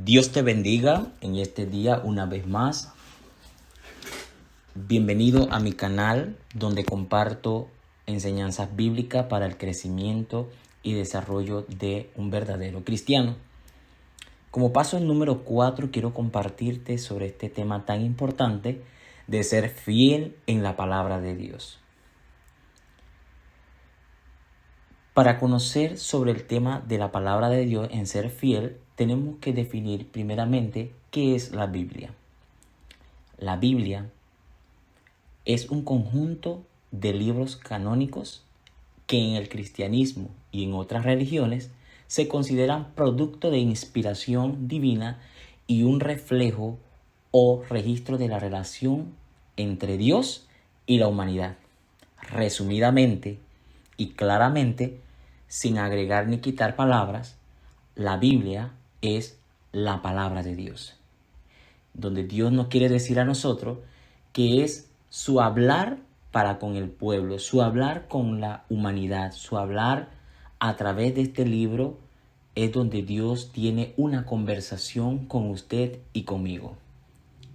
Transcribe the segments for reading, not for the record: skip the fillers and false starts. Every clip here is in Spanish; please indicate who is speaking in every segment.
Speaker 1: Dios te bendiga en este día una vez más. Bienvenido a mi canal donde comparto enseñanzas bíblicas para el crecimiento y desarrollo de un verdadero cristiano. Como paso número 4 quiero compartirte sobre este tema tan importante de ser fiel en la palabra de Dios. Para conocer sobre el tema de la palabra de Dios en ser fiel, tenemos que definir primeramente qué es la Biblia. La Biblia es un conjunto de libros canónicos que en el cristianismo y en otras religiones se consideran producto de inspiración divina y un reflejo o registro de la relación entre Dios y la humanidad. Resumidamente y claramente, sin agregar ni quitar palabras, la Biblia es la palabra de Dios, donde Dios nos quiere decir a nosotros que es su hablar para con el pueblo, su hablar con la humanidad, su hablar a través de este libro es donde Dios tiene una conversación con usted y conmigo.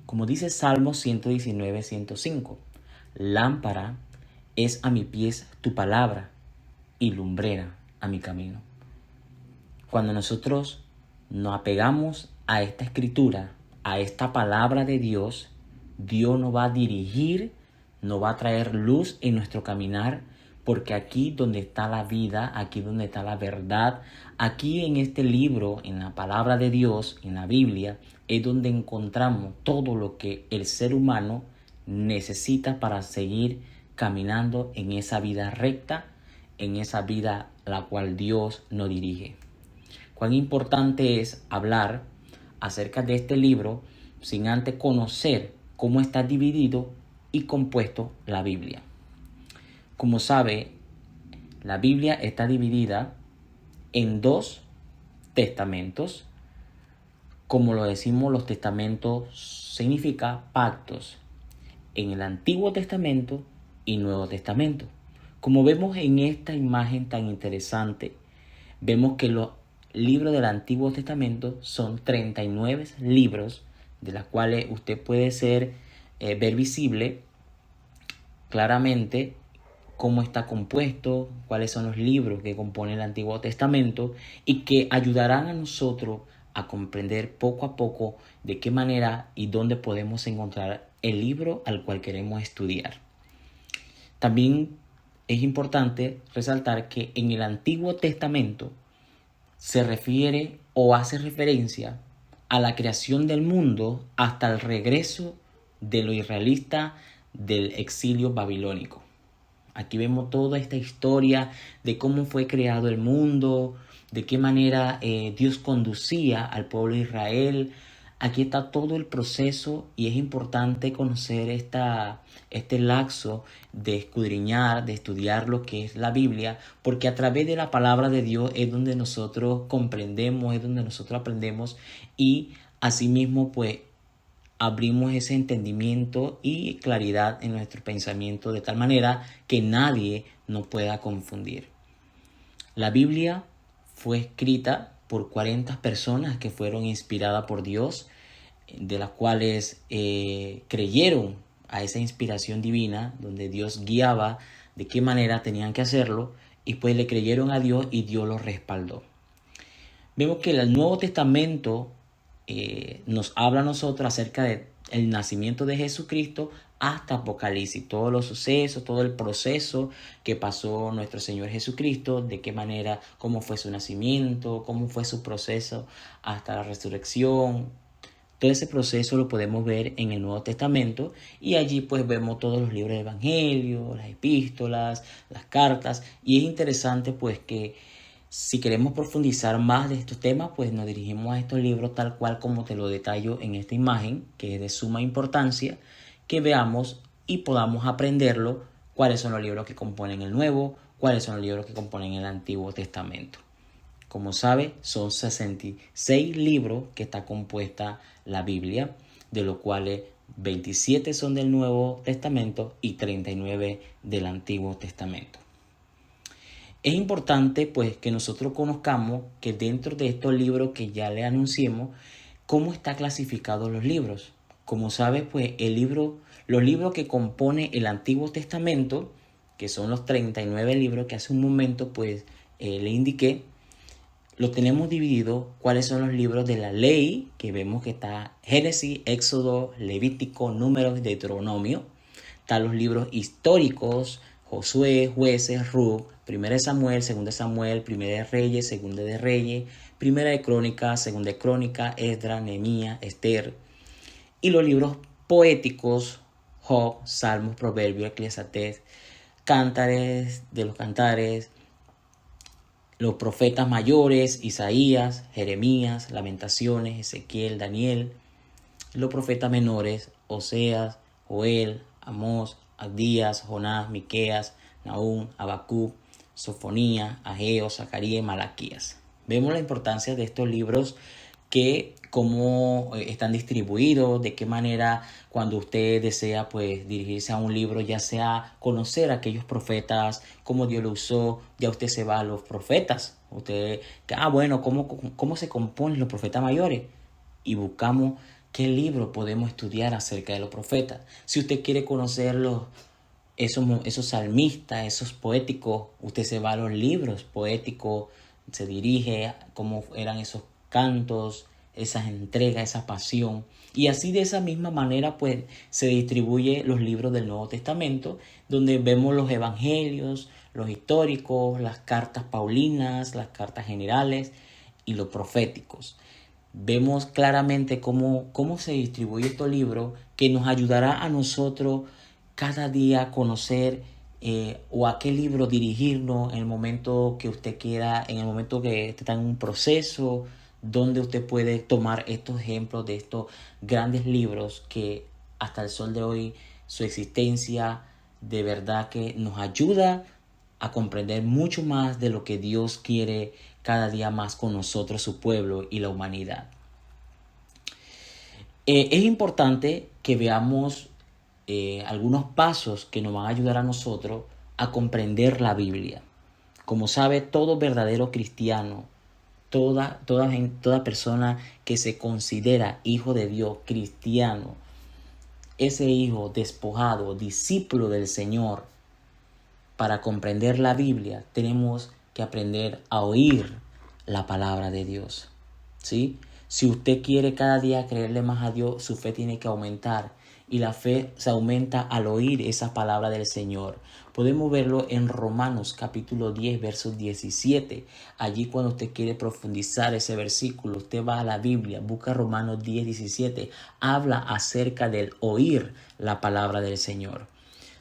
Speaker 1: Como dice Salmo 119, 105, lámpara es a mis pies tu palabra y lumbrera a mi camino. Cuando nosotros nos apegamos a esta escritura, a esta palabra de Dios, Dios nos va a dirigir, nos va a traer luz en nuestro caminar, porque aquí donde está la vida, aquí donde está la verdad, aquí en este libro, en la palabra de Dios, en la Biblia, es donde encontramos todo lo que el ser humano necesita para seguir caminando en esa vida recta, en esa vida la cual Dios nos dirige. Cuán importante es hablar acerca de este libro sin antes conocer cómo está dividido y compuesto la Biblia. Como sabe, la Biblia está dividida en dos testamentos. Como lo decimos, los testamentos significa pactos en el Antiguo Testamento y Nuevo Testamento. Como vemos en esta imagen tan interesante, vemos que los libros del Antiguo Testamento son 39 libros, de los cuales usted puede ver visible claramente cómo está compuesto, cuáles son los libros que componen el Antiguo Testamento y que ayudarán a nosotros a comprender poco a poco de qué manera y dónde podemos encontrar el libro al cual queremos estudiar. También es importante resaltar que en el Antiguo Testamento se refiere o hace referencia a la creación del mundo hasta el regreso de los israelitas del exilio babilónico. Aquí vemos toda esta historia de cómo fue creado el mundo, de qué manera Dios conducía al pueblo de Israel. Aquí está todo el proceso y es importante conocer este lapso de escudriñar, de estudiar lo que es la Biblia, porque a través de la palabra de Dios es donde nosotros comprendemos, es donde nosotros aprendemos y asimismo pues abrimos ese entendimiento y claridad en nuestro pensamiento de tal manera que nadie nos pueda confundir. La Biblia fue escrita por 40 personas que fueron inspiradas por Dios, de las cuales creyeron a esa inspiración divina, donde Dios guiaba de qué manera tenían que hacerlo, y pues le creyeron a Dios y Dios los respaldó. Vemos que el Nuevo Testamento nos habla a nosotros acerca del nacimiento de Jesucristo hasta Apocalipsis, todos los sucesos, todo el proceso que pasó nuestro Señor Jesucristo, de qué manera, cómo fue su nacimiento, cómo fue su proceso hasta la resurrección. Todo ese proceso lo podemos ver en el Nuevo Testamento y allí pues vemos todos los libros de Evangelio, las epístolas, las cartas, y es interesante pues que si queremos profundizar más de estos temas, pues nos dirigimos a estos libros tal cual como te lo detallo en esta imagen, que es de suma importancia, que veamos y podamos aprenderlo, cuáles son los libros que componen el Nuevo, cuáles son los libros que componen el Antiguo Testamento. Como sabe, son 66 libros que está compuesta la Biblia, de los cuales 27 son del Nuevo Testamento y 39 del Antiguo Testamento. Es importante pues que nosotros conozcamos que dentro de estos libros que ya le anunciemos, ¿Cómo están clasificados los libros? Como sabes, pues los libros que compone el Antiguo Testamento, que son los 39 libros que hace un momento pues le indiqué, los tenemos divididos. ¿Cuáles son los libros de la ley? Que vemos que está Génesis, Éxodo, Levítico, Números y Deuteronomio. Están los libros históricos, Josué, Jueces, Ruth, Primera de Samuel, Segunda de Samuel, Primera de Reyes, Segunda de Reyes, Primera de Crónicas, Segunda de Crónicas, Esdras, Nehemías, Esther. Y los libros poéticos, Job, Salmos, Proverbios, Eclesiastés, Cántares de los Cantares, los profetas mayores, Isaías, Jeremías, Lamentaciones, Ezequiel, Daniel. Los profetas menores, Oseas, Joel, Amós, Abdías, Jonás, Miqueas, Nahum, Habacuc, Sofonía, Ageo, Zacarías y Malaquías. Vemos la importancia de estos libros, que cómo están distribuidos, de qué manera cuando usted desea pues dirigirse a un libro, ya sea conocer a aquellos profetas, cómo Dios lo usó, ya usted se va a los profetas. Usted, bueno, ¿cómo se componen los profetas mayores? Y buscamos qué libro podemos estudiar acerca de los profetas. Si usted quiere conocerlos, esos salmistas, esos poéticos, usted se va a los libros poéticos, se dirige a cómo eran esos cantos, esas entregas, esa pasión. Y así de esa misma manera pues se distribuye los libros del Nuevo Testamento, donde vemos los evangelios, los históricos, las cartas paulinas, las cartas generales y los proféticos. Vemos claramente cómo se distribuye estos libros, que nos ayudará a nosotros cada día a conocer o a qué libro dirigirnos en el momento que usted quiera, en el momento que está en un proceso, donde usted puede tomar estos ejemplos de estos grandes libros que hasta el sol de hoy su existencia de verdad que nos ayuda a comprender mucho más de lo que Dios quiere cada día más con nosotros, su pueblo y la humanidad. Es importante que veamos algunos pasos que nos van a ayudar a nosotros a comprender la Biblia. Como sabe, todo verdadero cristiano, toda persona que se considera hijo de Dios, cristiano, ese hijo despojado, discípulo del Señor, para comprender la Biblia tenemos que aprender a oír la palabra de Dios, ¿sí? Si usted quiere cada día creerle más a Dios, su fe tiene que aumentar. Y la fe se aumenta al oír esa palabra del Señor. Podemos verlo en Romanos capítulo 10, verso 17. Allí cuando usted quiere profundizar ese versículo, usted va a la Biblia, busca Romanos 10, 17. Habla acerca del oír la palabra del Señor.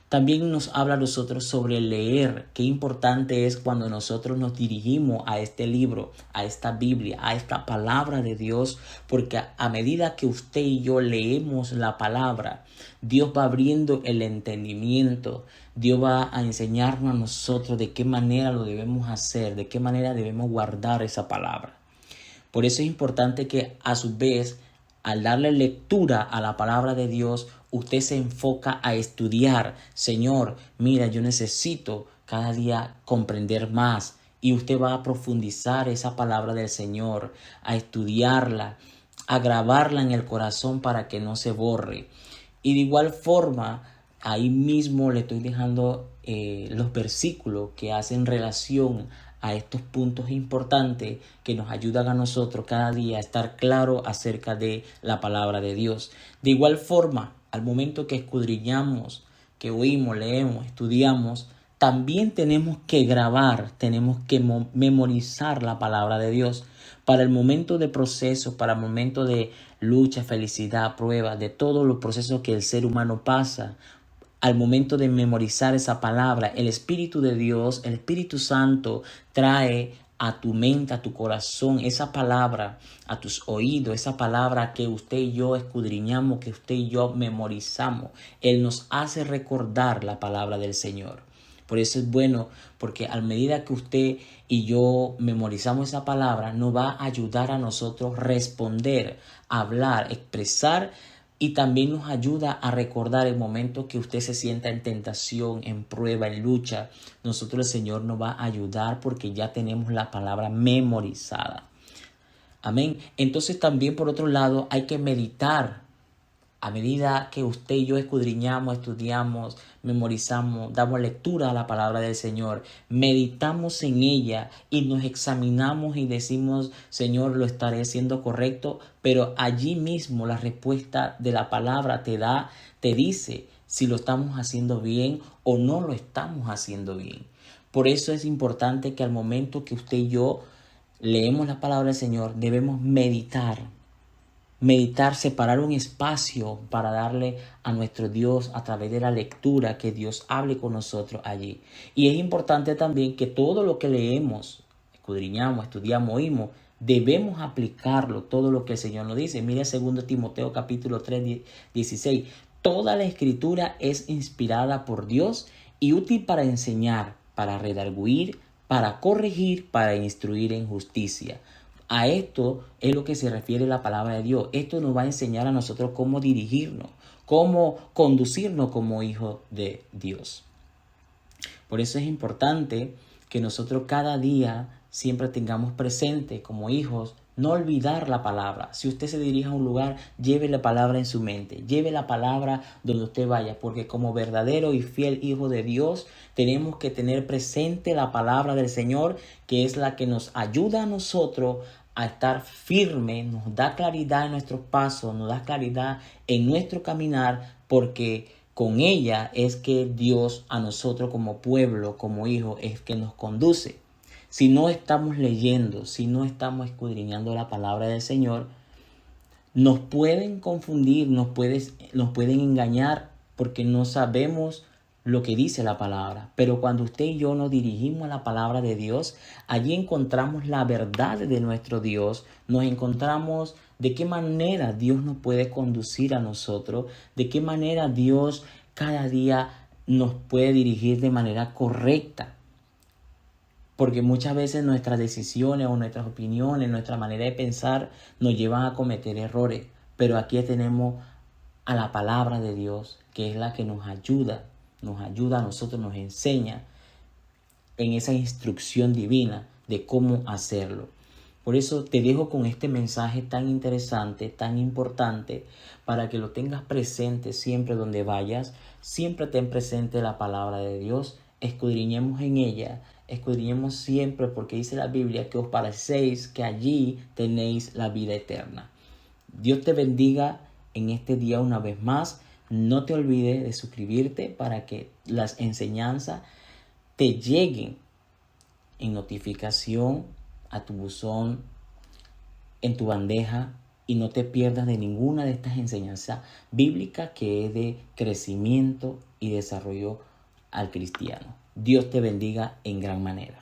Speaker 1: También nos habla a nosotros sobre leer. Qué importante es cuando nosotros nos dirigimos a este libro, a esta Biblia, a esta palabra de Dios, porque a medida que usted y yo leemos la palabra, Dios va abriendo el entendimiento. Dios va a enseñarnos a nosotros de qué manera lo debemos hacer, de qué manera debemos guardar esa palabra. Por eso es importante que a su vez, al darle lectura a la palabra de Dios, usted se enfoca a estudiar. Señor, mira, yo necesito cada día comprender más. Y usted va a profundizar esa palabra del Señor, a estudiarla, a grabarla en el corazón para que no se borre. Y de igual forma, ahí mismo le estoy dejando los versículos que hacen relación a estos puntos importantes que nos ayudan a nosotros cada día a estar claro acerca de la palabra de Dios. De igual forma, al momento que escudriñamos, que oímos, leemos, estudiamos, también tenemos que grabar, tenemos que memorizar la palabra de Dios para el momento de proceso, para el momento de lucha, felicidad, prueba, de todos los procesos que el ser humano pasa. Al momento de memorizar esa palabra, el Espíritu de Dios, el Espíritu Santo trae a tu mente, a tu corazón, esa palabra, a tus oídos, esa palabra que usted y yo escudriñamos, que usted y yo memorizamos. Él nos hace recordar la palabra del Señor. Por eso es bueno, porque a medida que usted y yo memorizamos esa palabra, nos va a ayudar a nosotros responder, hablar, expresar. Y también nos ayuda a recordar el momento que usted se sienta en tentación, en prueba, en lucha. Nosotros el Señor nos va a ayudar porque ya tenemos la palabra memorizada. Amén. Entonces también por otro lado hay que meditar. A medida que usted y yo escudriñamos, estudiamos, memorizamos, damos lectura a la palabra del Señor, meditamos en ella y nos examinamos y decimos, Señor, lo estaré haciendo correcto, pero allí mismo la respuesta de la palabra te dice si lo estamos haciendo bien o no lo estamos haciendo bien. Por eso es importante que al momento que usted y yo leemos la palabra del Señor, debemos meditar, separar un espacio para darle a nuestro Dios a través de la lectura, que Dios hable con nosotros allí. Y es importante también que todo lo que leemos, escudriñamos, estudiamos, oímos, debemos aplicarlo, todo lo que el Señor nos dice. Mire 2 Timoteo capítulo 3, 16. Toda la escritura es inspirada por Dios y útil para enseñar, para redarguir, para corregir, para instruir en justicia. A esto es lo que se refiere la palabra de Dios. Esto nos va a enseñar a nosotros cómo dirigirnos, cómo conducirnos como hijos de Dios. Por eso es importante que nosotros cada día siempre tengamos presente como hijos, no olvidar la palabra. Si usted se dirige a un lugar, lleve la palabra en su mente, lleve la palabra donde usted vaya, porque como verdadero y fiel hijo de Dios, tenemos que tener presente la palabra del Señor, que es la que nos ayuda a nosotros a estar firme, nos da claridad en nuestros pasos, nos da claridad en nuestro caminar, porque con ella es que Dios a nosotros como pueblo, como hijos, es que nos conduce. Si no estamos leyendo, si no estamos escudriñando la palabra del Señor, nos pueden confundir, nos pueden engañar porque no sabemos lo que dice la palabra. Pero cuando usted y yo nos dirigimos a la palabra de Dios, allí encontramos la verdad de nuestro Dios, nos encontramos de qué manera Dios nos puede conducir a nosotros, de qué manera Dios cada día nos puede dirigir de manera correcta. Porque muchas veces nuestras decisiones o nuestras opiniones, nuestra manera de pensar nos llevan a cometer errores. Pero aquí tenemos a la palabra de Dios, que es la que nos ayuda a nosotros, nos enseña en esa instrucción divina de cómo hacerlo. Por eso te dejo con este mensaje tan interesante, tan importante, para que lo tengas presente siempre donde vayas. Siempre ten presente la palabra de Dios. Escudriñemos en ella. Escudriñemos siempre, porque dice la Biblia que os parecéis que allí tenéis la vida eterna. Dios te bendiga en este día una vez más. No te olvides de suscribirte para que las enseñanzas te lleguen en notificación a tu buzón, en tu bandeja, y no te pierdas de ninguna de estas enseñanzas bíblicas que es de crecimiento y desarrollo al cristiano. Dios te bendiga en gran manera.